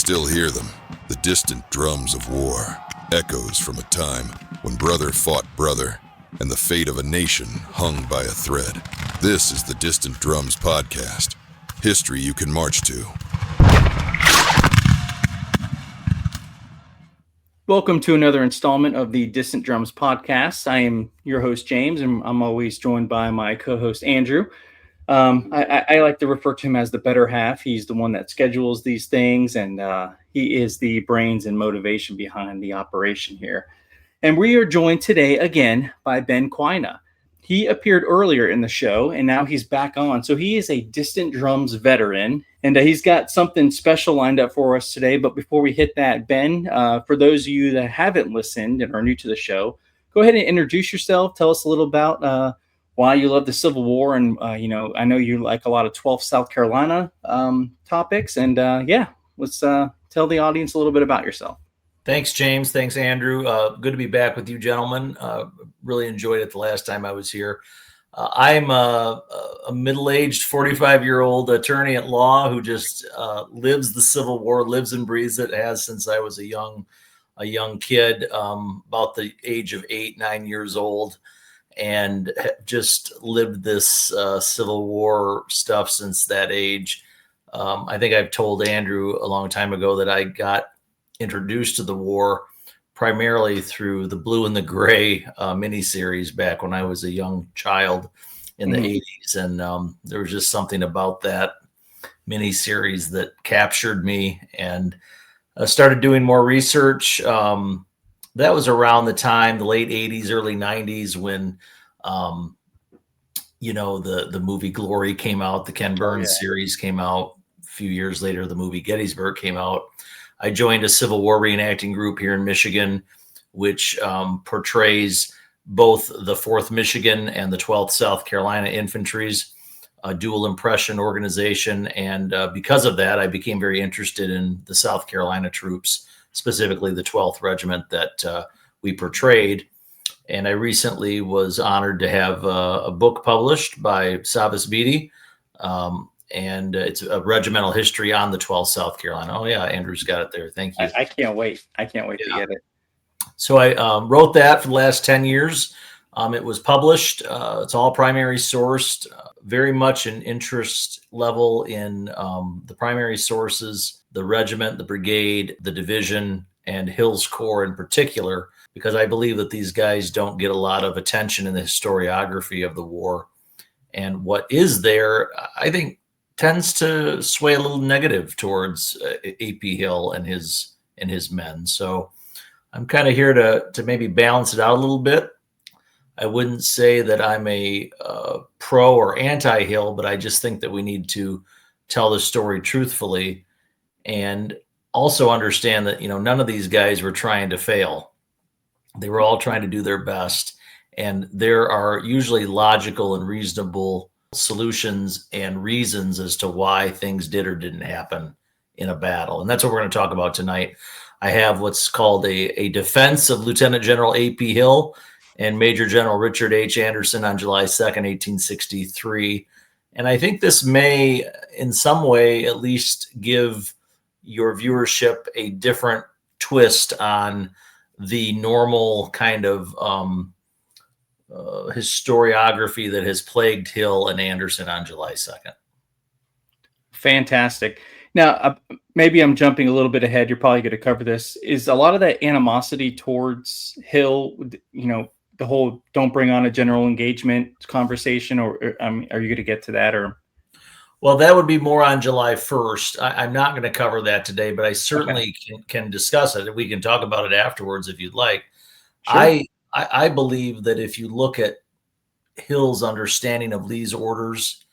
still hear them, the distant drums of war, echoes from a time when brother fought brother and the fate of a nation hung by a thread. This is the Distant Drums Podcast, history you can march to. Welcome to another installment of the Distant Drums Podcast. I am your host, James, and I'm always joined by my co-host, Andrew. I like to refer to him as the better half. He's the one that schedules these things, and he is the brains and motivation behind the operation here. And we are joined today again by Ben Cwayna. He appeared earlier in the show, and now he's back on. So he is a Distant Drums veteran, and he's got something special lined up for us today. But before we hit that, Ben, for those of you that haven't listened and are new to the show, go ahead and introduce yourself. Tell us a little about why you love the Civil War. And, I know you like a lot of 12th South Carolina topics. And, let's tell the audience a little bit about yourself. Thanks, James. Thanks, Andrew. Good to be back with you, gentlemen. Really enjoyed it the last time I was here. I'm a middle-aged 45-year-old attorney at law who just lives the Civil War, lives and breathes it, has since I was a young kid, about the age of 8-9 years old, and just lived this Civil War stuff since that age. I think I've told Andrew a long time ago that I got introduced to the war primarily through the Blue and the Gray miniseries back when I was a young child in the 80s. And there was just something about that miniseries that captured me, and I started doing more research. That was around the time, the late 80s, early 90s, when, the movie Glory came out, the Ken Burns series came out. A few years later, the movie Gettysburg came out. I joined a Civil War reenacting group here in Michigan, which portrays both the 4th Michigan and the 12th South Carolina Infantry's dual impression organization. And because of that, I became very interested in the South Carolina troops, specifically the 12th Regiment that we portrayed. And I recently was honored to have a book published by Savas Beatty. And it's a regimental history on the 12th South Carolina. Oh, yeah, Andrew's got it there. Thank you. I can't wait. I can't wait to get it. So I wrote that for the last 10 years. It was published. It's all primary sourced, very much an interest level in the primary sources, the regiment, the brigade, the division, and Hill's Corps in particular, because I believe that these guys don't get a lot of attention in the historiography of the war. And what is there, I think, tends to sway a little negative towards A.P. Hill and his men. So I'm kind of here to maybe balance it out a little bit. I wouldn't say that I'm a pro or anti-Hill, but I just think that we need to tell the story truthfully and also understand that, none of these guys were trying to fail. They were all trying to do their best. And there are usually logical and reasonable solutions and reasons as to why things did or didn't happen in a battle. And that's what we're going to talk about tonight. I have what's called a defense of Lieutenant General A.P. Hill and Major General Richard H. Anderson on July 2nd, 1863. And I think this may, in some way, at least give your viewership a different twist on the normal kind of historiography that has plagued Hill and Anderson on July 2nd. Fantastic. Now, maybe I'm jumping a little bit ahead. You're probably going to cover this. Is a lot of that animosity towards Hill, the whole don't bring on a general engagement conversation, or are you going to get to that? Or well, that would be more on July 1st. I'm not going to cover that today, but I certainly can discuss it. We can talk about it afterwards if you'd like. Sure. I believe that if you look at Hill's understanding of Lee's orders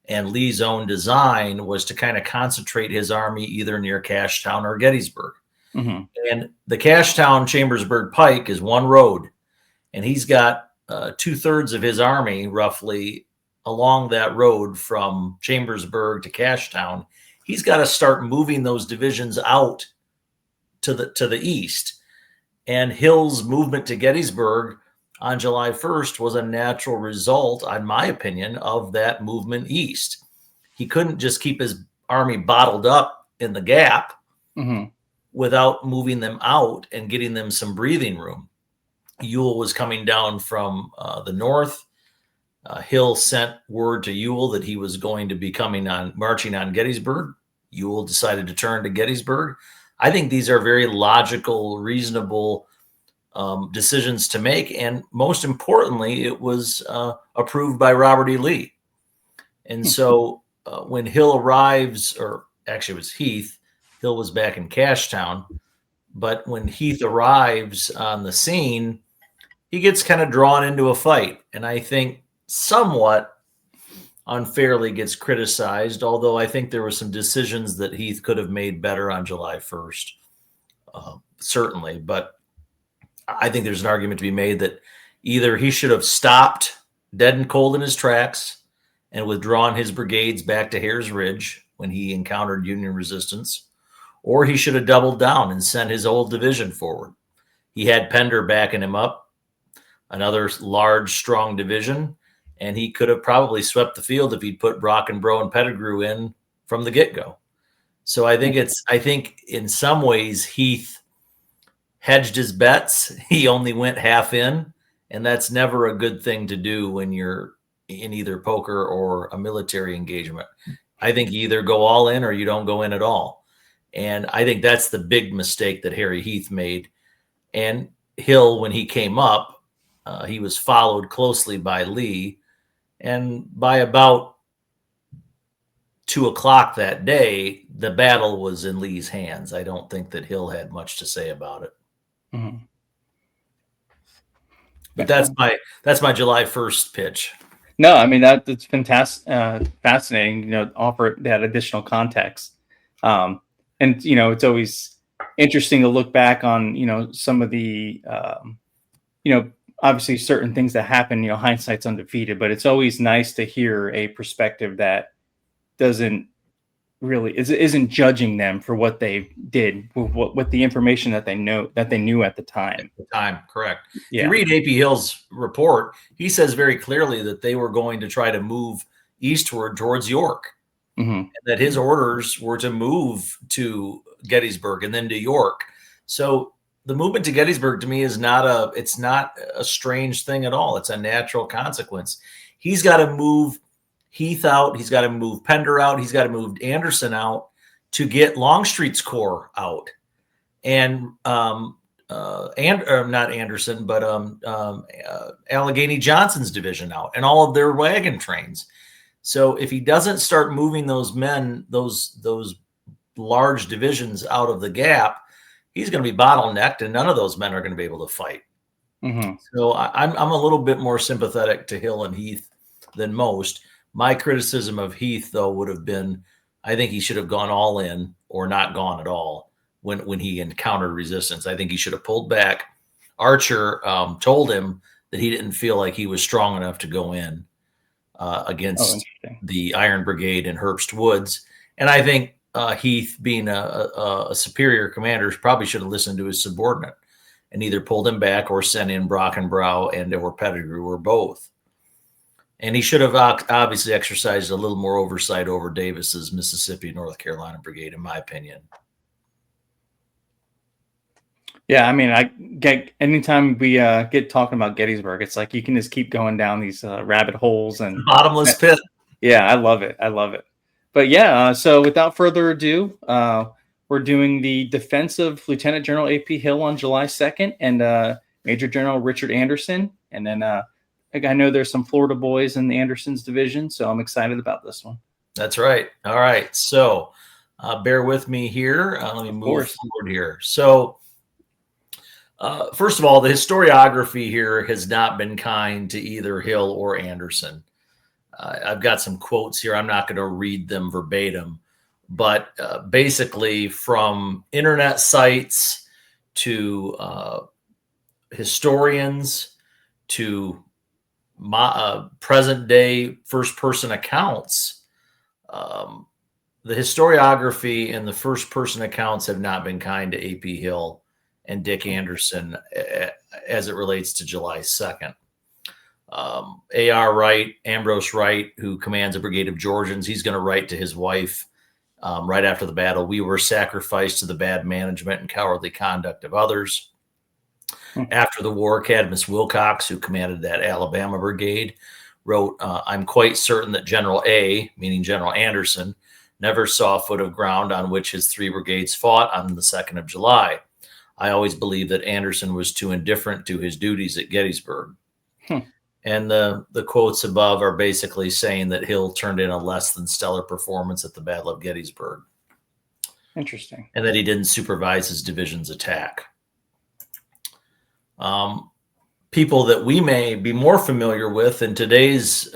and Lee's own design was to kind of concentrate his army either near Cashtown or Gettysburg. Mm-hmm. And the Cashtown-Chambersburg Pike is one road, and he's got 2/3 of his army roughly along that road from Chambersburg to Cashtown. He's got to start moving those divisions out to the east. And Hill's movement to Gettysburg on July 1st was a natural result, in my opinion, of that movement east. He couldn't just keep his army bottled up in the gap. without moving them out and getting them some breathing room. Ewell was coming down from the north. Hill sent word to Ewell that he was going to be marching on Gettysburg. Ewell decided to turn to Gettysburg. I think these are very logical, reasonable decisions to make. And most importantly, it was approved by Robert E. Lee. And so when Hill arrives, or actually it was Heath, Hill was back in Cashtown. But when Heath arrives on the scene, he gets kind of drawn into a fight. And I think somewhat unfairly gets criticized, although I think there were some decisions that Heath could have made better on July 1st, certainly. But I think there's an argument to be made that either he should have stopped dead and cold in his tracks and withdrawn his brigades back to Hares Ridge when he encountered Union resistance, or he should have doubled down and sent his old division forward. He had Pender backing him up, another large, strong division, and he could have probably swept the field if he'd put Brockenbrough and Pettigrew in from the get-go. So I think in some ways Heath hedged his bets. He only went half in, and that's never a good thing to do when you're in either poker or a military engagement. I think you either go all in or you don't go in at all. And I think that's the big mistake that Harry Heath made. And Hill, when he came up, he was followed closely by Lee. And by about 2:00 that day, the battle was in Lee's hands. I don't think that Hill had much to say about it. Mm-hmm. But that's my July 1st pitch. No, I mean, that's fantastic, fascinating, offer that additional context. And, it's always interesting to look back on, some of the, obviously certain things that happen, hindsight's undefeated, but it's always nice to hear a perspective that isn't judging them for what they did with the information that they knew at the time. Correct. Yeah. If you read A.P. Hill's report, he says very clearly that they were going to try to move eastward towards York, and that his orders were to move to Gettysburg and then to York. So the movement to Gettysburg to me is not a strange thing at all. It's a natural consequence. He's got to move Heath out. He's got to move Pender out. He's got to move Anderson out to get Longstreet's corps out, and not Anderson, but Allegheny Johnson's division out, and all of their wagon trains. So if he doesn't start moving those men, those large divisions out of the gap, he's going to be bottlenecked, and none of those men are going to be able to fight. So I'm a little bit more sympathetic to Hill and Heath than most. My criticism of Heath, though, would have been, I think he should have gone all in or not gone at all when he encountered resistance. I think he should have pulled back. Archer told him that he didn't feel like he was strong enough to go in against the Iron Brigade in Herbst Woods. And I think Heath, being a superior commander, probably should have listened to his subordinate and either pulled him back or sent in Brockenbrough or Pettigrew or both. And he should have obviously exercised a little more oversight over Davis's Mississippi, North Carolina Brigade, in my opinion. Yeah, I mean, anytime we get talking about Gettysburg, it's like you can just keep going down these rabbit holes and bottomless pit. Yeah, I love it. But yeah, so without further ado, we're doing the defense of Lieutenant General A.P. Hill on July 2nd and Major General Richard Anderson. And then I know there's some Florida boys in the Anderson's division, so I'm excited about this one. That's right. All right. So bear with me here. Let me move forward here. So first of all, the historiography here has not been kind to either Hill or Anderson. I've got some quotes here. I'm not going to read them verbatim, but basically from internet sites to historians to present day first person accounts, the historiography and the first person accounts have not been kind to A.P. Hill and Dick Anderson as it relates to July 2nd. A.R. Wright, Ambrose Wright, who commands a brigade of Georgians, he's going to write to his wife right after the battle. We were sacrificed to the bad management and cowardly conduct of others. After the war, Cadmus Wilcox, who commanded that Alabama brigade, wrote, I'm quite certain that General A, meaning General Anderson, never saw a foot of ground on which his 3 brigades fought on the 2nd of July. I always believed that Anderson was too indifferent to his duties at Gettysburg. And the quotes above are basically saying that Hill turned in a less than stellar performance at the Battle of Gettysburg. Interesting. And that he didn't supervise his division's attack. People that we may be more familiar with in today's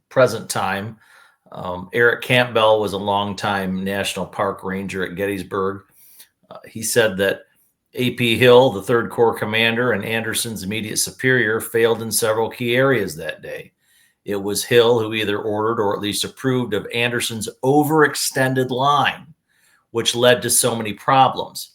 present time, Eric Campbell was a longtime National Park Ranger at Gettysburg. He said that A.P. Hill, the 3rd Corps commander and Anderson's immediate superior, failed in several key areas that day. It was Hill who either ordered or at least approved of Anderson's overextended line, which led to so many problems.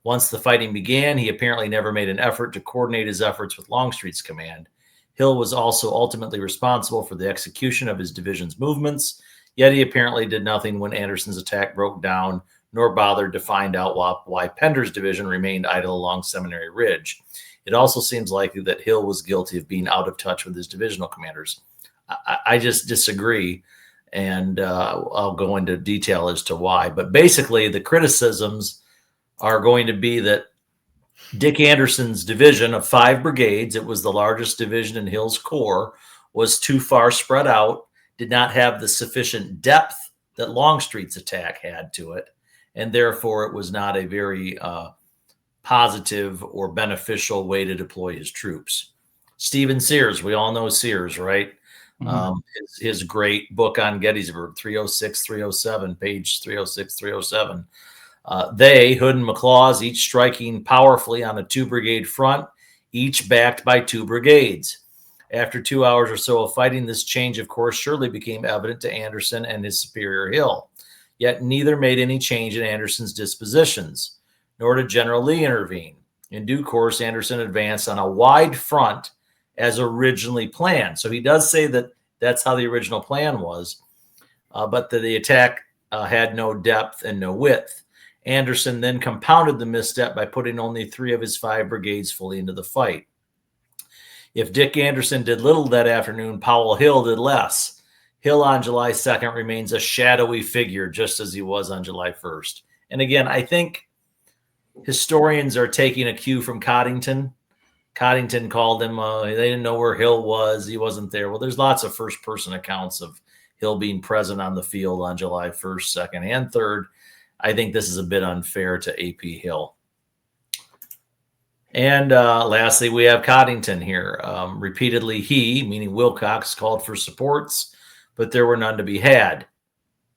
Once the fighting began, he apparently never made an effort to coordinate his efforts with Longstreet's command. Hill was also ultimately responsible for the execution of his division's movements, yet he apparently did nothing when Anderson's attack broke down, nor bothered to find out why Pender's division remained idle along Seminary Ridge. It also seems likely that Hill was guilty of being out of touch with his divisional commanders. I just disagree, and I'll go into detail as to why. But basically, the criticisms are going to be that Dick Anderson's division of 5 brigades, it was the largest division in Hill's corps, was too far spread out, did not have the sufficient depth that Longstreet's attack had to it, and therefore it was not a very positive or beneficial way to deploy his troops. Stephen Sears, we all know Sears, right? His great book on Gettysburg, 306, 307, page 306, 307. They, Hood and McLaws, each striking powerfully on a 2-brigade front, each backed by 2 brigades. After 2 hours or so of fighting, this change, of course, surely became evident to Anderson and his superior Hill. Yet neither made any change in Anderson's dispositions, nor did General Lee intervene. In due course, Anderson advanced on a wide front as originally planned. So he does say that that's how the original plan was, but that the attack had no depth and no width. Anderson then compounded the misstep by putting only 3 of his 5 brigades fully into the fight. If Dick Anderson did little that afternoon, Powell Hill did less. Hill on July 2nd remains a shadowy figure, just as he was on July 1st. And again, I think historians are taking a cue from Coddington. Coddington called him, they didn't know where Hill was. He wasn't there. Well, there's lots of first-person accounts of Hill being present on the field on July 1st, 2nd, and 3rd. I think this is a bit unfair to A.P. Hill. And lastly, we have Coddington here. Repeatedly, he, meaning Wilcox, called for supports, but there were none to be had.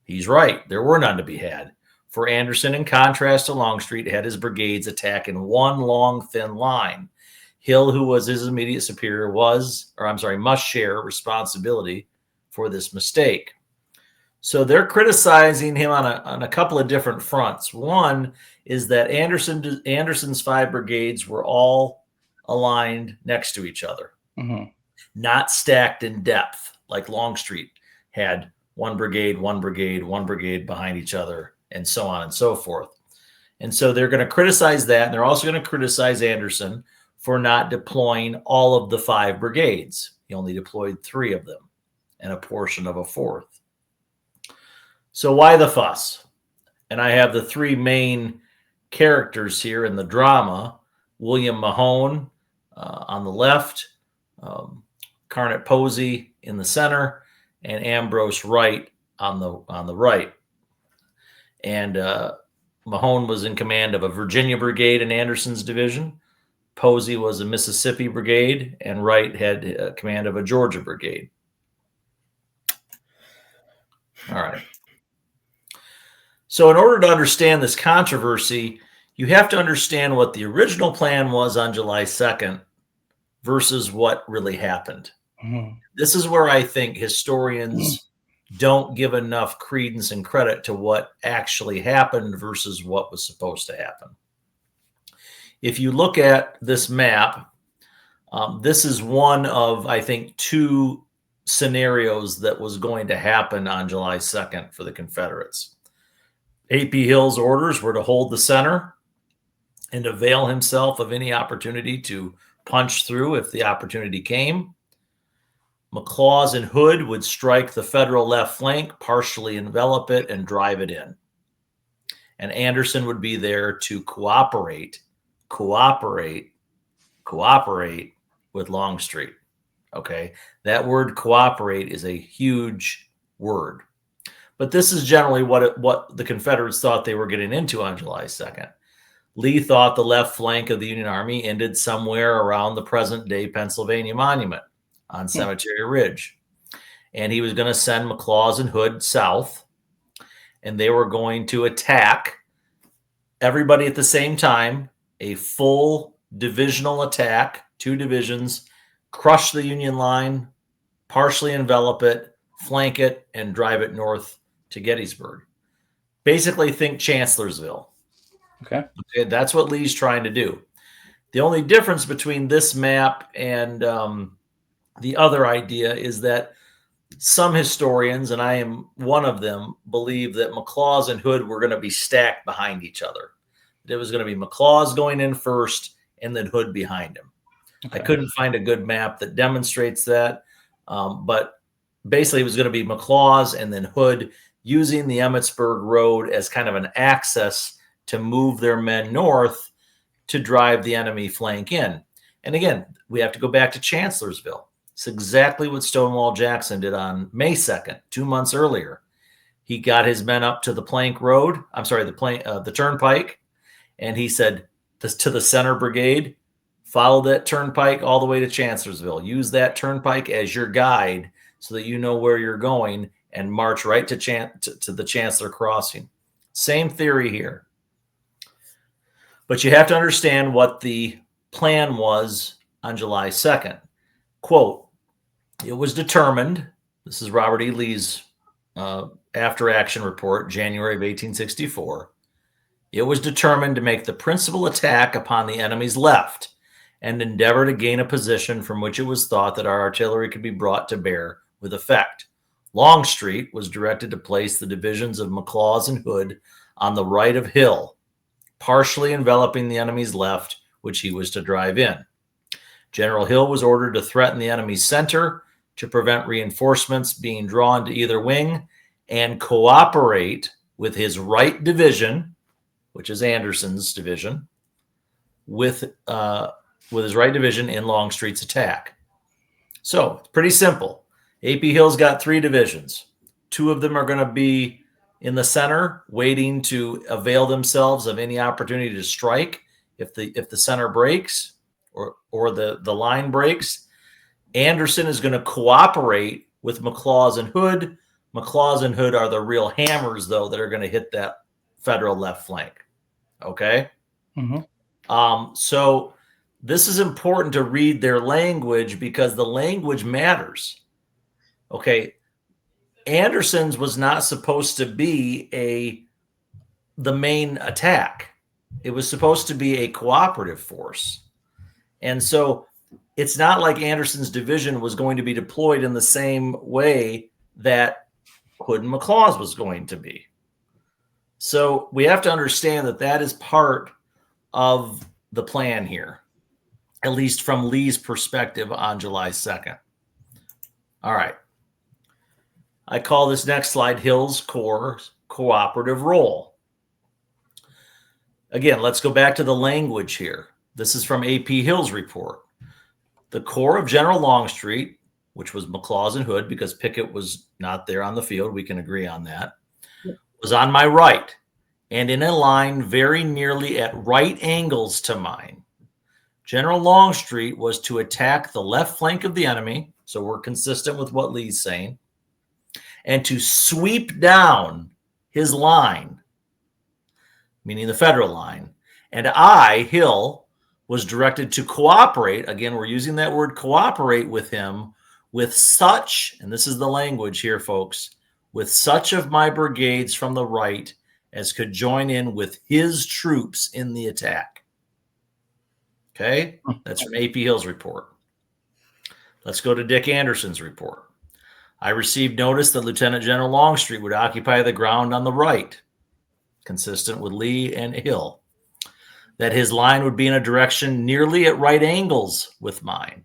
He's right. There were none to be had. For Anderson, in contrast to Longstreet, had his brigades attack in one long, thin line. Hill, who was his immediate superior, must share responsibility for this mistake. So they're criticizing him on a couple of different fronts. One is that Anderson's 5 brigades were all aligned next to each other, not stacked in depth like Longstreet had 1 brigade, 1 brigade, 1 brigade behind each other, and so on and so forth. And so they're going to criticize that, and they're also going to criticize Anderson for not deploying all of the 5 brigades. He only deployed 3 of them and a portion of a 4th. So why the fuss? And I have the 3 main characters here in the drama: William Mahone on the left, Carnet Posey in the center, and Ambrose Wright on the right. And Mahone was in command of a Virginia brigade in Anderson's division. Posey was a Mississippi brigade, and Wright had command of a Georgia brigade. All right. So in order to understand this controversy, you have to understand what the original plan was on July 2nd versus what really happened. This is where I think historians don't give enough credence and credit to what actually happened versus what was supposed to happen. If you look at this map, this is one of, I think, 2 scenarios that was going to happen on July 2nd for the Confederates. A.P. Hill's orders were to hold the center and avail himself of any opportunity to punch through if the opportunity came. McLaws and Hood would strike the Federal left flank, partially envelop it, and drive it in. And Anderson would be there to cooperate with Longstreet. Okay, that word cooperate is a huge word. But this is generally what the Confederates thought they were getting into on July 2nd. Lee thought the left flank of the Union Army ended somewhere around the present-day Pennsylvania Monument on Cemetery Ridge. And he was going to send McLaws and Hood south, and they were going to attack everybody at the same time, a full divisional attack, 2 divisions, crush the Union line, partially envelop it, flank it, and drive it north to Gettysburg. Basically, think Chancellorsville. Okay, that's what Lee's trying to do. The only difference between this map and the other idea is that some historians, and I am one of them, believe that McLaws and Hood were going to be stacked behind each other. It was going to be McLaws going in first and then Hood behind him. Okay. I couldn't find a good map that demonstrates that, but basically it was going to be McLaws and then Hood using the Emmitsburg Road as kind of an access to move their men north to drive the enemy flank in. And again, we have to go back to Chancellorsville. It's exactly what Stonewall Jackson did on May 2nd, 2 months earlier. He got his men up to the the turnpike, and he said to the center brigade, follow that turnpike all the way to Chancellorsville. Use that turnpike as your guide so that you know where you're going, and march right to the Chancellor Crossing. Same theory here. But you have to understand what the plan was on July 2nd. Quote, it was determined, this is Robert E. Lee's after-action report, January of 1864, it was determined to make the principal attack upon the enemy's left and endeavor to gain a position from which it was thought that our artillery could be brought to bear with effect. Longstreet was directed to place the divisions of McLaws and Hood on the right of Hill, partially enveloping the enemy's left, which he was to drive in. General Hill was ordered to threaten the enemy's center to prevent reinforcements being drawn to either wing and cooperate with his right division, which is Anderson's division, with his right division in Longstreet's attack. So it's pretty simple. A.P. Hill's got 3 divisions. 2 of them are going to be in the center, waiting to avail themselves of any opportunity to strike if the center breaks or the line breaks. Anderson is going to cooperate with McLaws and Hood. McLaws and Hood are the real hammers, though, that are going to hit that Federal left flank. Okay? Mm-hmm. So this is important to read their language because the language matters. Okay? Anderson's was not supposed to be the main attack. It was supposed to be a cooperative force. And so it's not like Anderson's division was going to be deployed in the same way that Hood and McLaws was going to be. So we have to understand that that is part of the plan here, at least from Lee's perspective on July 2nd. All right. I call this next slide Hill's Corps' cooperative role. Again, let's go back to the language here. This is from A.P. Hill's report. The Corps of General Longstreet, which was McLaws and Hood, because Pickett was not there on the field, we can agree on that, was on my right and in a line very nearly at right angles to mine. General Longstreet was to attack the left flank of the enemy, so we're consistent with what Lee's saying, and to sweep down his line, meaning the Federal line. And I, Hill, was directed to cooperate. Again, we're using that word cooperate with him with such, and this is the language here, folks, with such of my brigades from the right as could join in with his troops in the attack. Okay? That's from A.P. Hill's report. Let's go to Dick Anderson's report. I received notice that Lieutenant General Longstreet would occupy the ground on the right, consistent with Lee and Hill, that his line would be in a direction nearly at right angles with mine,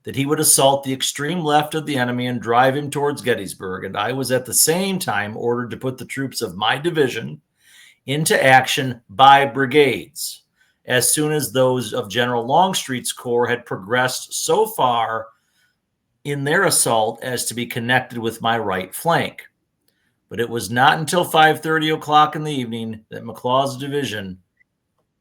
that he would assault the extreme left of the enemy and drive him towards Gettysburg, and I was at the same time ordered to put the troops of my division into action by brigades as soon as those of General Longstreet's corps had progressed so far in their assault as to be connected with my right flank. But it was not until 5:30 o'clock in the evening that McLaws' division,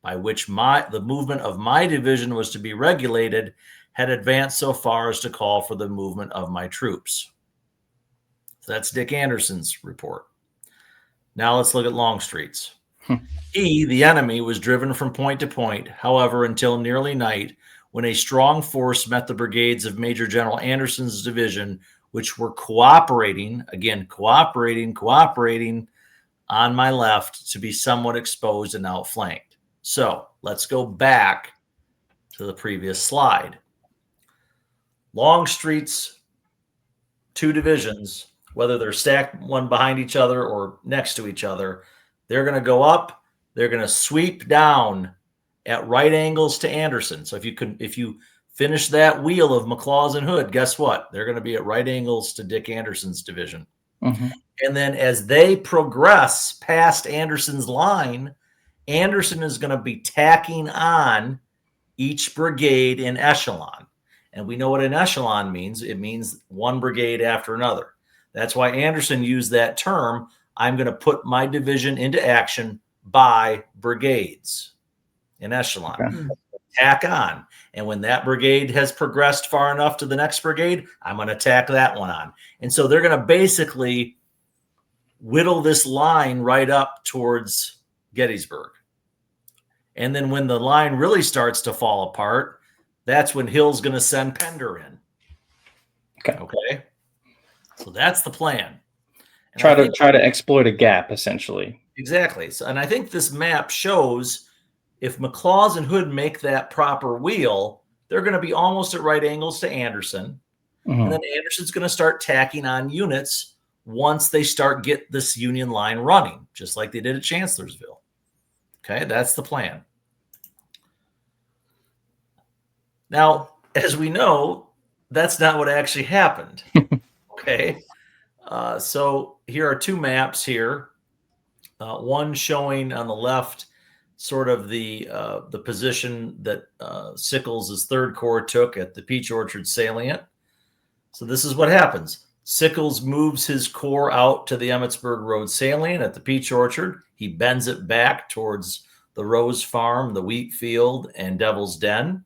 by which the movement of my division was to be regulated, had advanced so far as to call for the movement of my troops. So that's Dick Anderson's report. Now let's look at Longstreet's. He, the enemy, was driven from point to point, however, until nearly night, when a strong force met the brigades of Major General Anderson's division, which were cooperating on my left to be somewhat exposed and outflanked. So let's go back to the previous slide. Longstreet's two divisions, whether they're stacked one behind each other or next to each other, they're going to go up. They're going to sweep down at right angles to Anderson. So if you finish that wheel of McLaws and Hood, guess what? They're going to be at right angles to Dick Anderson's division. Mm-hmm. And then as they progress past Anderson's line, Anderson is going to be tacking on each brigade in echelon. And we know what an echelon means. It means one brigade after another. That's why Anderson used that term. I'm going to put my division into action by brigades in echelon. Okay. Tack on. And when that brigade has progressed far enough to the next brigade, I'm going to tack that one on. And so they're going to basically whittle this line right up towards Gettysburg. And then when the line really starts to fall apart, that's when Hill's going to send Pender in. Okay. So that's the plan. Try to exploit a gap, essentially. Exactly. So, and I think this map shows if McLaws and Hood make that proper wheel, they're going to be almost at right angles to Anderson. Mm-hmm. And then Anderson's going to start tacking on units once they get this Union line running, just like they did at Chancellorsville. Okay, that's the plan. Now, as we know, that's not what actually happened. Okay. So here are two maps here. One showing on the left sort of the position that Sickles' Third Corps took at the Peach Orchard salient. So this is what happens. Sickles moves his corps out to the Emmitsburg Road salient at the Peach Orchard. He bends it back towards the Rose Farm, the Wheat Field, and Devil's Den.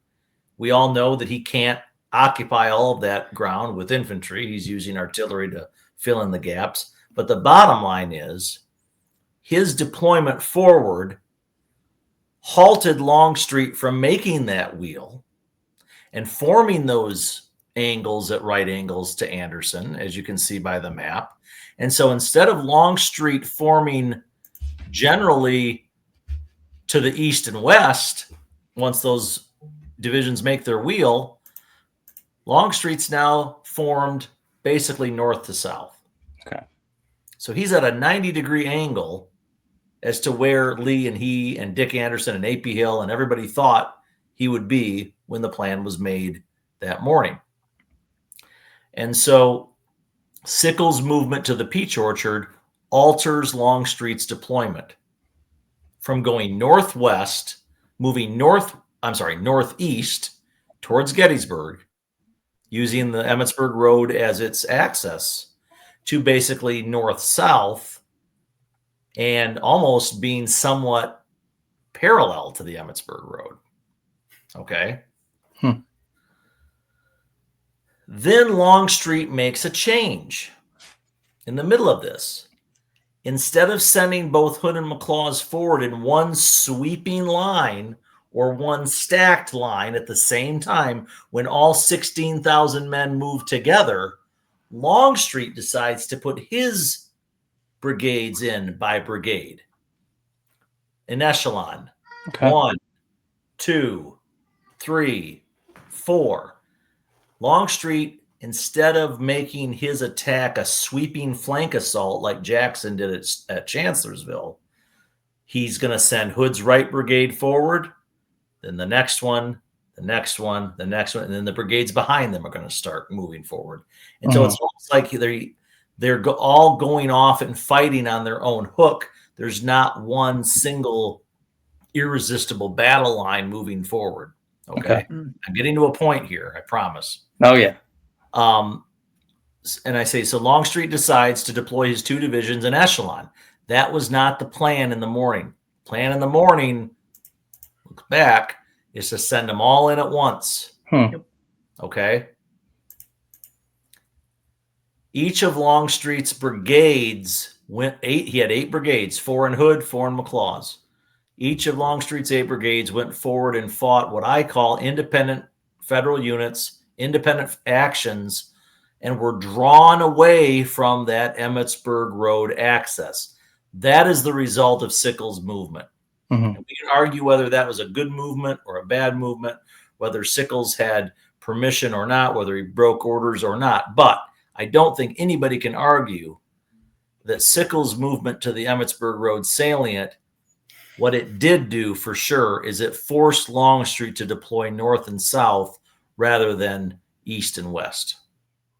We all know that he can't occupy all of that ground with infantry. He's using artillery to fill in the gaps. But the bottom line is his deployment forward halted Longstreet from making that wheel and forming those angles at right angles to Anderson, as you can see by the map. And so instead of Longstreet forming generally to the east and west, once those divisions make their wheel, Longstreet's now formed basically north to south. Okay. So he's at a 90-degree angle as to where Lee and he and Dick Anderson and A.P. Hill and everybody thought he would be when the plan was made that morning. And so Sickles' movement to the Peach Orchard alters Longstreet's deployment from going northwest, moving northeast towards Gettysburg, using the Emmitsburg Road as its access, to basically north-south and almost being somewhat parallel to the Emmitsburg Road. Okay. Then Longstreet makes a change in the middle of this. Instead of sending both Hood and McLaws forward in one sweeping line or one stacked line at the same time, when all 16,000 men move together, Longstreet decides to put his brigades in by brigade, in echelon. Okay. 1, 2, 3, 4. Longstreet instead of making his attack a sweeping flank assault like Jackson did at Chancellorsville, he's going to send Hood's right brigade forward, then the next one, the next one, the next one, and then the brigades behind them are going to start moving forward. And so it's almost like they're all going off and fighting on their own hook. There's not one single irresistible battle line moving forward. Okay. I'm getting to a point here, I promise. Oh, yeah. And I say, so Longstreet decides to deploy his 2 divisions in echelon. That was not the plan in the morning. Plan in the morning, look back, is to send them all in at once. Okay. Each of Longstreet's brigades he had 8 brigades, 4 in Hood, 4 in McLaws. Each of Longstreet's 8 brigades went forward and fought what I call independent federal units, independent actions, and were drawn away from that Emmitsburg Road access. That is the result of Sickles' movement. And we can argue whether that was a good movement or a bad movement, whether Sickles had permission or not, whether he broke orders or not. But I don't think anybody can argue that Sickles' movement to the Emmitsburg Road salient, what it did do for sure is it forced Longstreet to deploy north and south rather than east and west.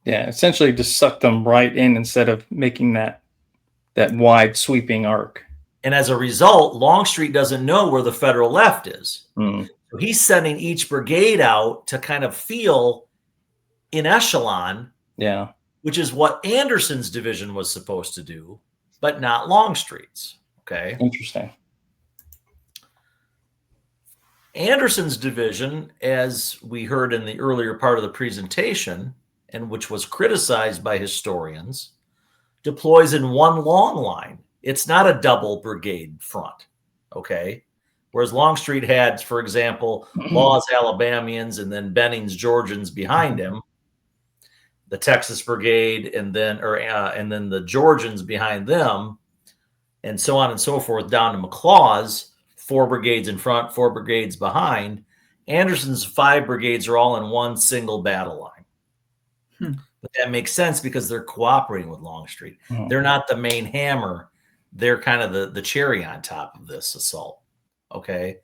Yeah, essentially just sucked them right in instead of making that wide sweeping arc. And as a result, Longstreet doesn't know where the federal left is. So he's sending each brigade out to kind of feel in echelon, which is what Anderson's division was supposed to do, but not Longstreet's. Okay. Interesting. Anderson's division, as we heard in the earlier part of the presentation, and which was criticized by historians, deploys in one long line. It's not a double brigade front, okay? Whereas Longstreet had, for example, Law's Alabamians and then Benning's Georgians behind him, the Texas Brigade, and then the Georgians behind them, and so on and so forth down to McLaws, 4 brigades in front, 4 brigades behind. Anderson's 5 brigades are all in one single battle line. But that makes sense because they're cooperating with Longstreet. They're not the main hammer. They're kind of the cherry on top of this assault. Okay.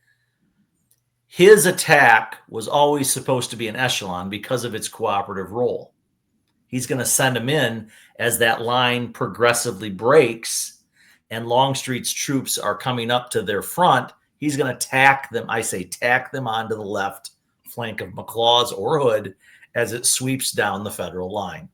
His attack was always supposed to be an echelon because of its cooperative role. He's going to send them in as that line progressively breaks and Longstreet's troops are coming up to their front. He's going to tack them. I say tack them onto the left flank of McLaws or Hood as it sweeps down the federal line.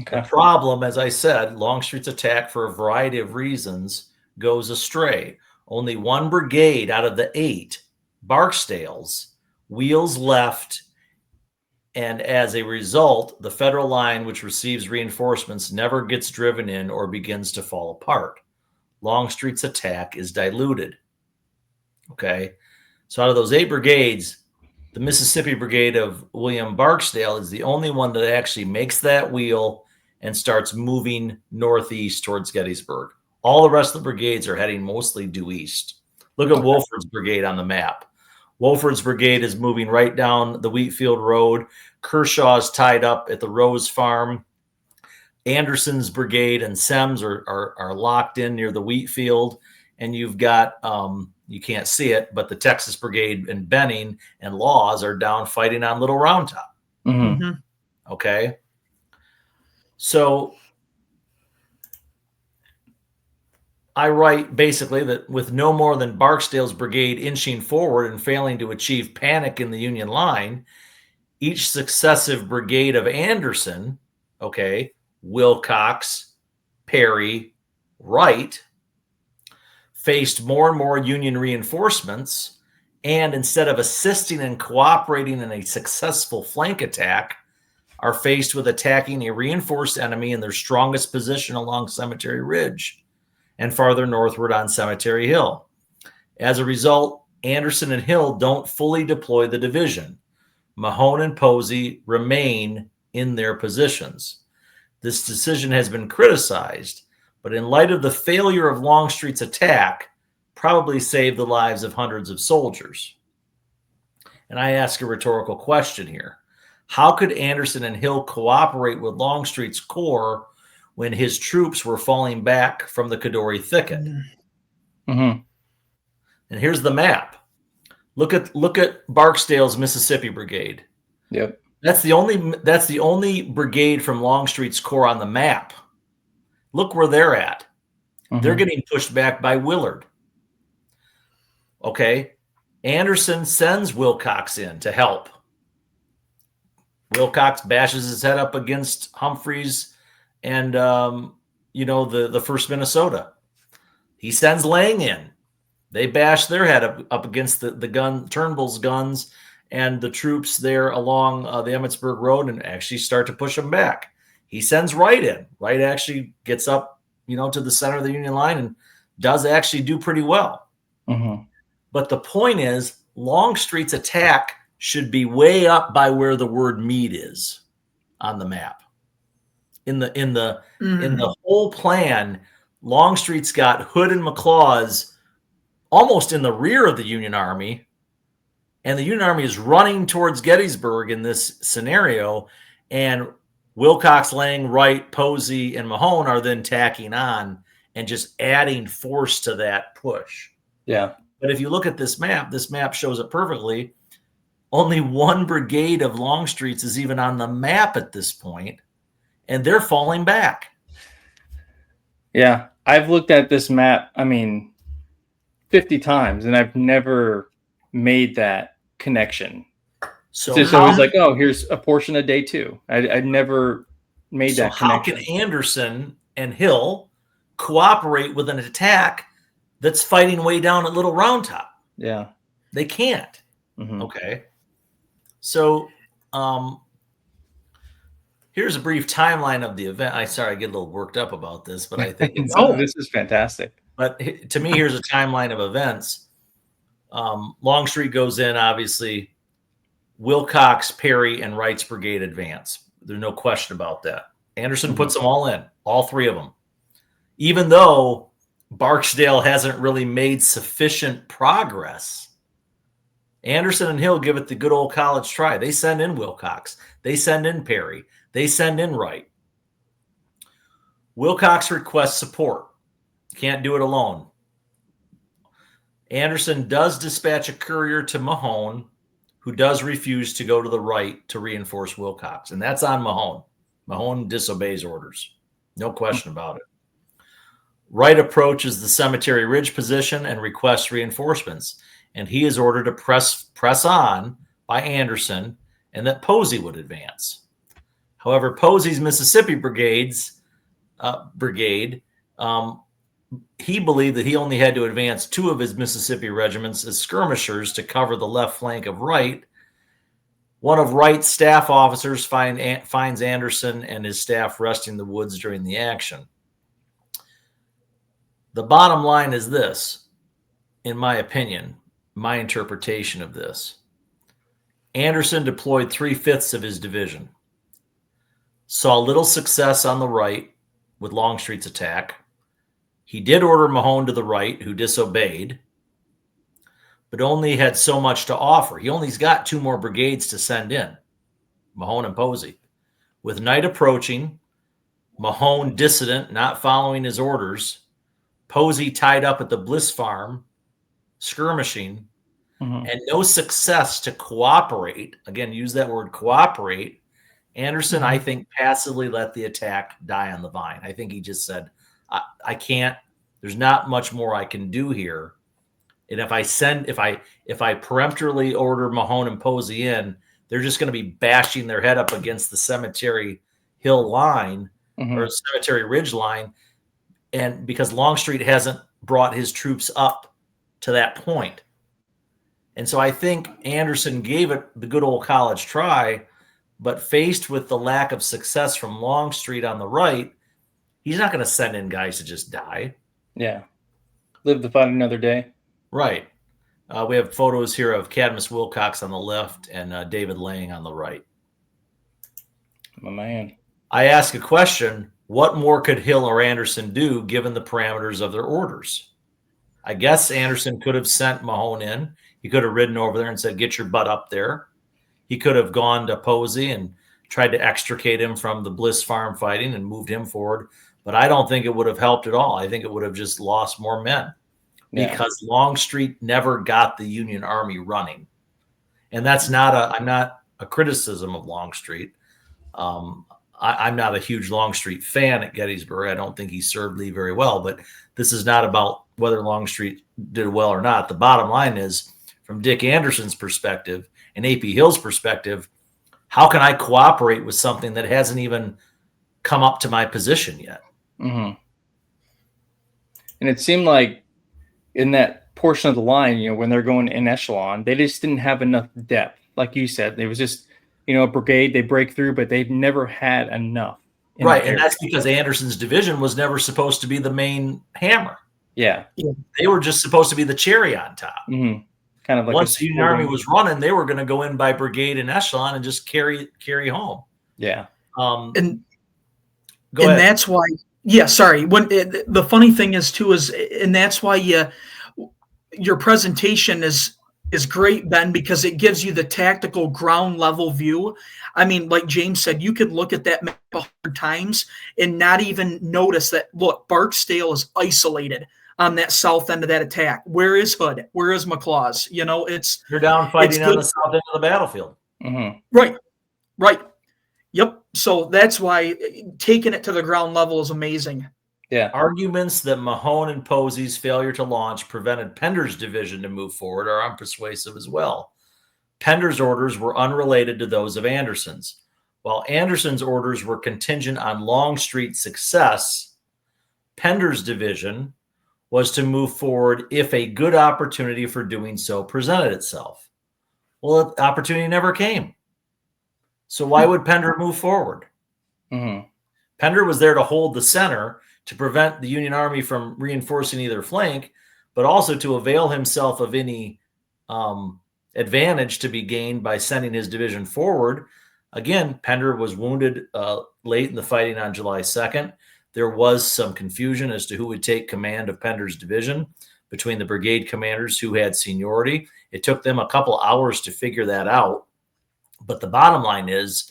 Okay. The problem, as I said, Longstreet's attack for a variety of reasons goes astray. Only 1 brigade out of the 8, Barksdale's, wheels left, and as a result, the federal line, which receives reinforcements, never gets driven in or begins to fall apart. Longstreet's attack is diluted. Okay, so out of those 8 brigades, the Mississippi Brigade of William Barksdale is the only one that actually makes that wheel and starts moving northeast towards Gettysburg. All the rest of the brigades are heading mostly due east. Look at Wolford's brigade on the map. Wolford's brigade is moving right down the Wheatfield Road. Kershaw's tied up at the Rose Farm. Anderson's brigade and Semmes are locked in near the Wheatfield. And you've got, you can't see it, but the Texas Brigade and Benning and Laws are down fighting on Little Round Top. Okay. So I write basically that with no more than Barksdale's brigade inching forward and failing to achieve panic in the Union line, each successive brigade of Anderson, okay, Wilcox, Perry, Wright, faced more and more Union reinforcements, and instead of assisting and cooperating in a successful flank attack, are faced with attacking a reinforced enemy in their strongest position along Cemetery Ridge and farther northward on Cemetery Hill. As a result, Anderson and Hill don't fully deploy the division. Mahone and Posey remain in their positions. This decision has been criticized, but in light of the failure of Longstreet's attack, probably saved the lives of hundreds of soldiers. And I ask a rhetorical question here. How could Anderson and Hill cooperate with Longstreet's corps when his troops were falling back from the Cadore thicket? Mm-hmm. And here's the map. Look at Barksdale's Mississippi Brigade. Yep. That's the only brigade from Longstreet's corps on the map. Look where they're at. Mm-hmm. They're getting pushed back by Willard. Okay. Anderson sends Wilcox in to help. Wilcox bashes his head up against Humphreys and, the 1st Minnesota. He sends Lang in. They bash their head up against the Turnbull's guns and the troops there along the Emmitsburg Road and actually start to push them back. He sends Wright in. Wright actually gets up, to the center of the Union line and does actually do pretty well. Mm-hmm. But the point is, Longstreet's attack should be way up by where the word Meade is on the map. In the whole plan, Longstreet's got Hood and McLaws almost in the rear of the Union Army, and the Union Army is running towards Gettysburg in this scenario, and Wilcox, Lang, Wright, Posey, and Mahone are then tacking on and just adding force to that push. Yeah. But if you look at this map shows it perfectly. Only one brigade of Longstreet's is even on the map at this point, and they're falling back. Yeah. I've looked at this map, 50 times, and I've never made that connection. So it's always like, oh, here's a portion of day 2. I've never made that connection. How can Anderson and Hill cooperate with an attack that's fighting way down at Little Round Top? Yeah. They can't. Mm-hmm. Okay. So here's a brief timeline of the event. I get a little worked up about this, but I think it's this is fantastic. But to me, here's a timeline of events. Longstreet goes in, obviously. Wilcox, Perry, and Wright's brigade advance. There's no question about that. Anderson puts them all in, all 3 of them. Even though Barksdale hasn't really made sufficient progress, Anderson and Hill give it the good old college try. They send in Wilcox. They send in Perry. They send in Wright. Wilcox requests support. Can't do it alone. Anderson does dispatch a courier to Mahone, who does refuse to go to the right to reinforce Wilcox. And that's on Mahone. Mahone disobeys orders. No question about it. Wright approaches the Cemetery Ridge position and requests reinforcements. And he is ordered to press on by Anderson and that Posey would advance. However, Posey's Mississippi brigade, he believed that he only had to advance 2 of his Mississippi regiments as skirmishers to cover the left flank of Wright. One of Wright's staff officers finds Anderson and his staff resting in the woods during the action. The bottom line is this, in my opinion, my interpretation of this. Anderson deployed 3/5 of his division, saw little success on the right with Longstreet's attack. He did order Mahone to the right, who disobeyed, but only had so much to offer. He only's got 2 more brigades to send in, Mahone and Posey. With night approaching, Mahone dissident, not following his orders, Posey tied up at the Bliss Farm, skirmishing, and no success to cooperate. Again, use that word cooperate. Anderson, I think, passively let the attack die on the vine. I think he just said, I can't, there's not much more I can do here. And if I peremptorily order Mahone and Posey in, they're just going to be bashing their head up against the Cemetery Hill line or Cemetery Ridge line. And because Longstreet hasn't brought his troops up to that point. And so I think Anderson gave it the good old college try, but faced with the lack of success from Longstreet on the right, he's not going to send in guys to just die. Yeah. Live to fight another day. Right. We have photos here of Cadmus Wilcox on the left and David Lang on the right. My man. I ask a question. What more could Hill or Anderson do given the parameters of their orders? I guess Anderson could have sent Mahone in. He could have ridden over there and said, get your butt up there. He could have gone to Posey and tried to extricate him from the Bliss Farm fighting and moved him forward. But I don't think it would have helped at all. I think it would have just lost more men because Longstreet never got the Union Army running. And that's I'm not a criticism of Longstreet. I'm not a huge Longstreet fan at Gettysburg. I don't think he served Lee very well, but this is not about whether Longstreet did well or not. The bottom line is, from Dick Anderson's perspective and A.P. Hill's perspective, how can I cooperate with something that hasn't even come up to my position yet? Mm-hmm. And it seemed like in that portion of the line, when they're going in echelon, they just didn't have enough depth. Like you said, it was just, a brigade, they break through, but they've never had enough. Right. And that's because Anderson's division was never supposed to be the main hammer. Yeah. They were just supposed to be the cherry on top. Mm-hmm. Kind of like once the Union Army was running, they were going to go in by brigade and echelon and just carry home. Yeah. And ahead. That's why, sorry. The funny thing is too, and that's why your presentation is great, Ben, because it gives you the tactical ground level view. I mean, like James said, you could look at that map 100 times and not even notice that, look, Barksdale is isolated on that south end of that attack. Where is Hood? Where is McLaws? You're down fighting on the south end of the battlefield. Mm-hmm. Right. Yep. So that's why taking it to the ground level is amazing. Yeah. Arguments that Mahone and Posey's failure to launch prevented Pender's division to move forward are unpersuasive as well. Pender's orders were unrelated to those of Anderson's. While Anderson's orders were contingent on Longstreet's success, Pender's division was to move forward if a good opportunity for doing so presented itself. Well, the opportunity never came. So why would Pender move forward? Mm-hmm. Pender was there to hold the center to prevent the Union Army from reinforcing either flank, but also to avail himself of any advantage to be gained by sending his division forward. Again, Pender was wounded late in the fighting on July 2nd. There was some confusion as to who would take command of Pender's division between the brigade commanders who had seniority. It took them a couple hours to figure that out. But the bottom line is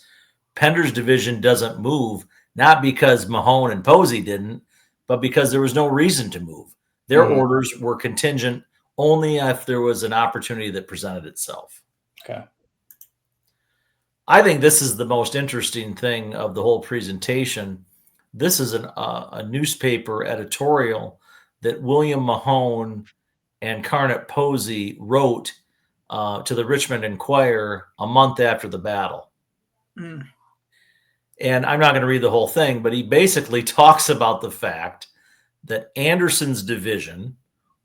Pender's division doesn't move, not because Mahone and Posey didn't, but because there was no reason to move. Their orders were contingent only if there was an opportunity that presented itself. Okay. I think this is the most interesting thing of the whole presentation. This is a newspaper editorial that William Mahone and Carnet Posey wrote to the Richmond Enquirer a month after the battle. Mm. And I'm not going to read the whole thing, but he basically talks about the fact that Anderson's division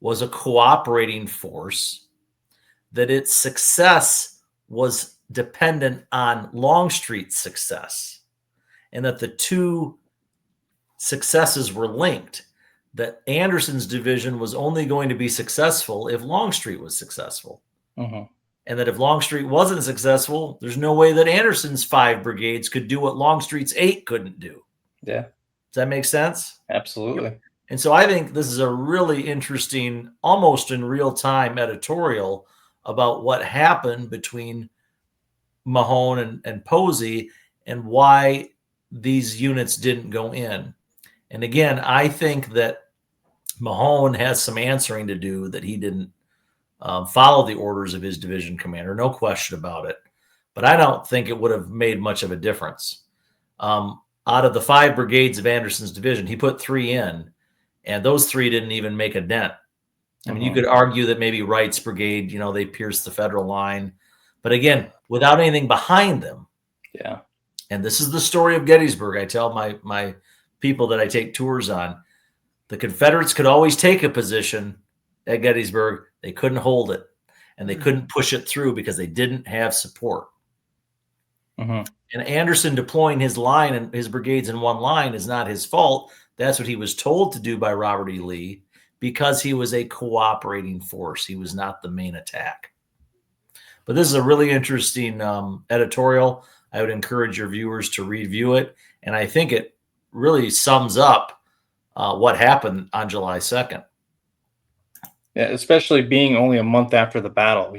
was a cooperating force, that its success was dependent on Longstreet's success, and that the two successes were linked, that Anderson's division was only going to be successful if Longstreet was successful. Mm-hmm. And that if Longstreet wasn't successful, there's no way that Anderson's 5 brigades could do what Longstreet's 8 couldn't do. Yeah. Does that make sense? Absolutely. And so I think this is a really interesting, almost in real time editorial about what happened between Mahone and Posey and why these units didn't go in. And again, I think that Mahone has some answering to do, that he didn't follow the orders of his division commander, no question about it. But I don't think it would have made much of a difference. Out of the 5 brigades of Anderson's division, he put 3 in, and those 3 didn't even make a dent. I mean, you could argue that maybe Wright's brigade, they pierced the Federal line. But again, without anything behind them. Yeah. And this is the story of Gettysburg. I tell my people that I take tours on. The Confederates could always take a position at Gettysburg. They couldn't hold it, and they couldn't push it through because they didn't have support. Mm-hmm. And Anderson deploying his line and his brigades in one line is not his fault. That's what he was told to do by Robert E. Lee, because he was a cooperating force. He was not the main attack. But this is a really interesting editorial. I would encourage your viewers to review it. And I think it really sums up what happened on July 2nd. Yeah, especially being only a month after the battle.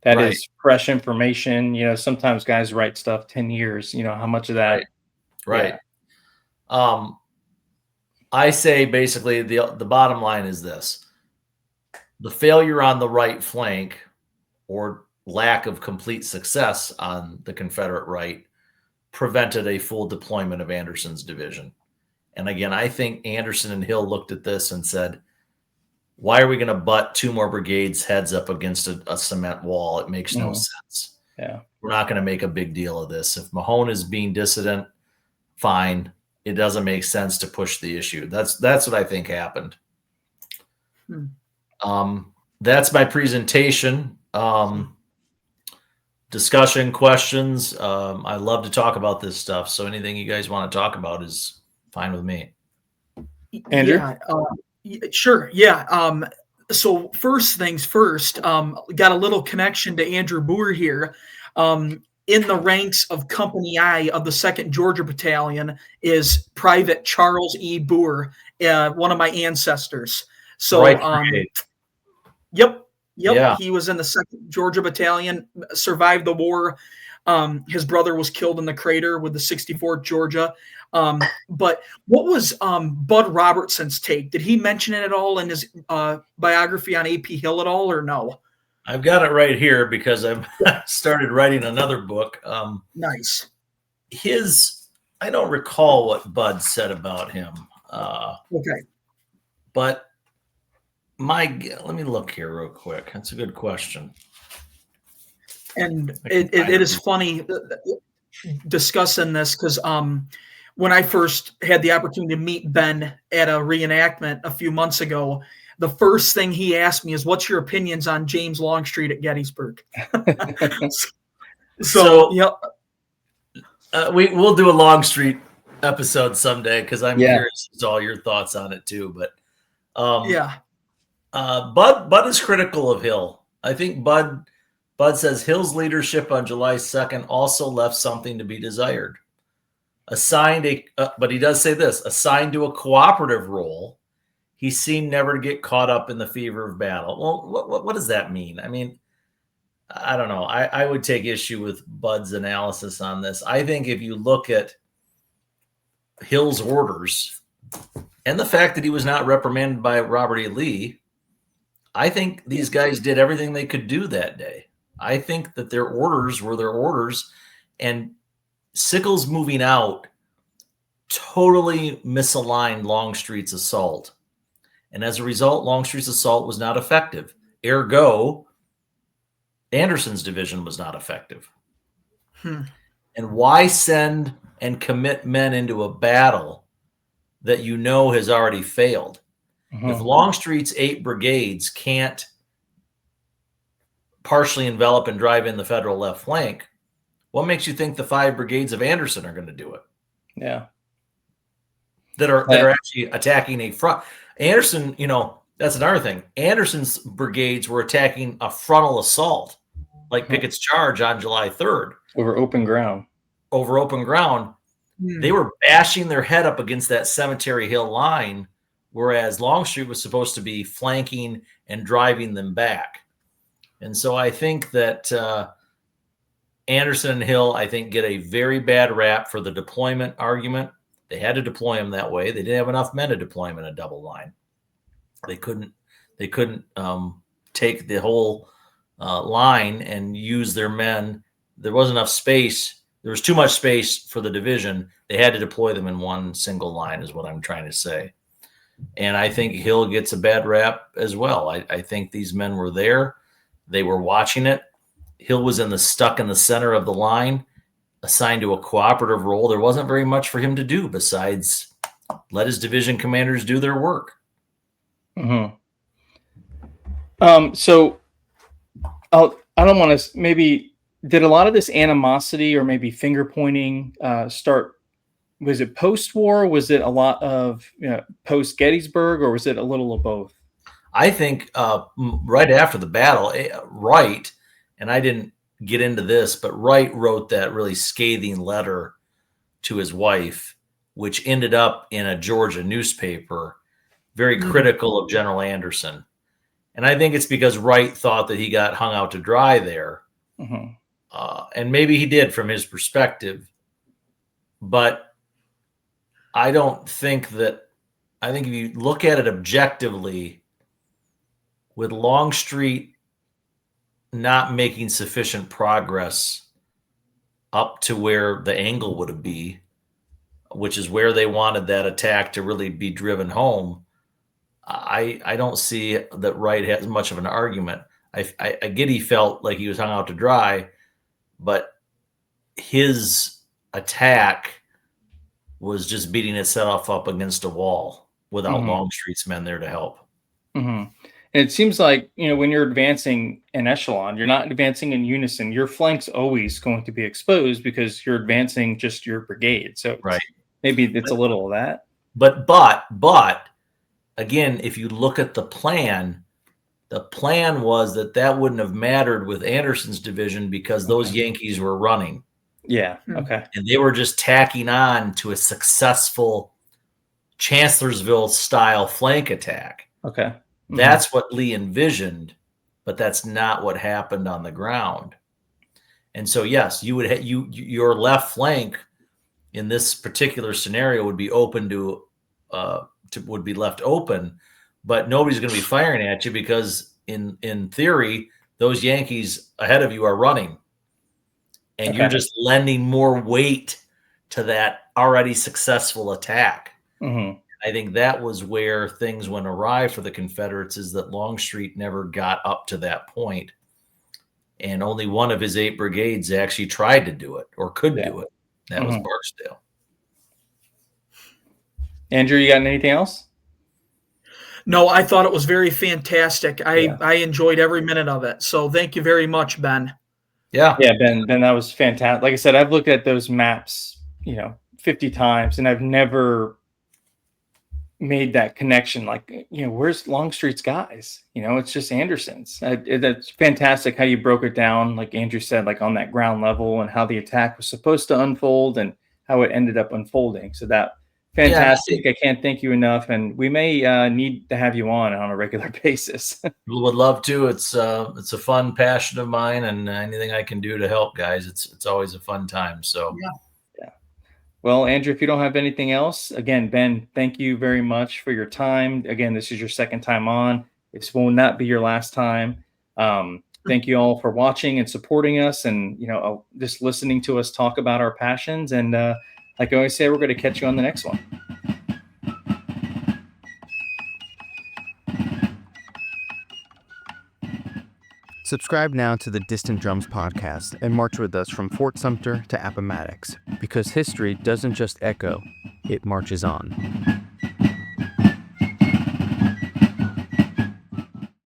that Right. is fresh information. Sometimes guys write stuff 10 years, how much of that. Right. I say basically the bottom line is this: the failure on the right flank, or lack of complete success on the Confederate right, prevented a full deployment of Anderson's division. And again, I think Anderson and Hill looked at this and said, why are we going to butt 2 more brigades heads up against a cement wall? It makes no sense. Yeah. We're not going to make a big deal of this. If Mahone is being dissident, fine. It doesn't make sense to push the issue. That's what I think happened. That's my presentation. Discussion, questions. I love to talk about this stuff. So anything you guys want to talk about is fine with me. Andrew? Sure. Yeah. So first things first, got a little connection to Andrew Boer here. In the ranks of Company I of the 2nd Georgia Battalion is Private Charles E. Boer, one of my ancestors. So, Yep. Yeah. He was in the 2nd Georgia Battalion, survived the war. His brother was killed in the crater with the 64th Georgia. But what was Bud Robertson's take? Did he mention it at all in his biography on A.P. Hill at all, or no? I've got it right here because I've started writing another book. Nice. I don't recall what Bud said about him. Okay. But let me look here real quick. That's a good question. And it is funny discussing this because when I first had the opportunity to meet Ben at a reenactment a few months ago, the first thing he asked me is, "What's your opinions on James Longstreet at Gettysburg?" So yep. We'll do a Longstreet episode someday because I'm curious as to all your thoughts on it too. But Bud is critical of Hill. I think Bud says Hill's leadership on July 2nd also left something to be desired. But he does say this: assigned to a cooperative role, he seemed never to get caught up in the fever of battle. Well, what does that mean? I mean, I don't know. I would take issue with Bud's analysis on this. I think if you look at Hill's orders and the fact that he was not reprimanded by Robert E. Lee, I think these guys did everything they could do that day. I think that their orders were their orders, and Sickles moving out totally misaligned Longstreet's assault. And as a result, Longstreet's assault was not effective. Ergo, Anderson's division was not effective. And why send and commit men into a battle that you know has already failed? If Longstreet's 8 brigades can't partially envelop and drive in the Federal left flank, what makes you think the 5 brigades of Anderson are going to do it? Yeah. That are actually attacking a front. Anderson, that's another thing. Anderson's brigades were attacking a frontal assault, like Pickett's charge on July 3rd. Over open ground. They were bashing their head up against that Cemetery Hill line, whereas Longstreet was supposed to be flanking and driving them back. And so I think that Anderson and Hill, I think, get a very bad rap for the deployment argument. They had to deploy them that way. They didn't have enough men to deploy them in a double line. They couldn't take the whole line and use their men. There wasn't enough space. There was too much space for the division. They had to deploy them in one single line, is what I'm trying to say. And I think Hill gets a bad rap as well. I think these men were there. They were watching it. Hill was stuck in the center of the line, assigned to a cooperative role. There wasn't very much for him to do besides let his division commanders do their work. So I don't want to, maybe, did a lot of this animosity or maybe finger pointing start? Was it post-war? Was it a lot of post-Gettysburg, or was it a little of both? I think right after the battle, Wright, and I didn't get into this, but Wright wrote that really scathing letter to his wife, which ended up in a Georgia newspaper, very critical of General Anderson. And I think it's because Wright thought that he got hung out to dry there. Mm-hmm. And maybe he did from his perspective. But I don't think that, I think if you look at it objectively, with Longstreet not making sufficient progress up to where the angle would be, which is where they wanted that attack to really be driven home, I don't see that Wright has much of an argument. I get he felt like he was hung out to dry, but his attack was just beating itself up against a wall without Longstreet's men there to help. Mm-hmm. And it seems like, when you're advancing in echelon, you're not advancing in unison. Your flank's always going to be exposed because you're advancing just your brigade. So right. Maybe it's a little of that. But again, if you look at the plan was that wouldn't have mattered with Anderson's division because those Yankees were running. Yeah. Okay. And they were just tacking on to a successful Chancellorsville style flank attack. Okay. Mm-hmm. That's what Lee envisioned, but that's not what happened on the ground. And so, yes, you would your left flank in this particular scenario would be open would be left open, but nobody's going to be firing at you because in theory, those Yankees ahead of you are running. And you're just lending more weight to that already successful attack. Mm-hmm. I think that was where things went awry for the Confederates, is that Longstreet never got up to that point. And only one of his 8 brigades actually tried to do it or could do it. That was Barksdale. Andrew, you got anything else? No, I thought it was very fantastic. I enjoyed every minute of it. So thank you very much, Ben. Yeah, Ben, that was fantastic. Like I said, I've looked at those maps, 50 times, and I've never made that connection. Like, where's Longstreet's guys? It's just Anderson's. That's fantastic how you broke it down, like Andrew said, like on that ground level, and how the attack was supposed to unfold and how it ended up unfolding. So that fantastic. I can't thank you enough. And we may need to have you on a regular basis. Would love to. It's a fun passion of mine, and anything I can do to help guys, it's always a fun time. So yeah. Well, Andrew, if you don't have anything else, again, Ben, thank you very much for your time. Again, this is your second time on. This will not be your last time. Thank you all for watching and supporting us, and just listening to us talk about our passions. And like I always say, we're going to catch you on the next one. Subscribe now to the Distant Drums podcast and march with us from Fort Sumter to Appomattox, because history doesn't just echo, it marches on.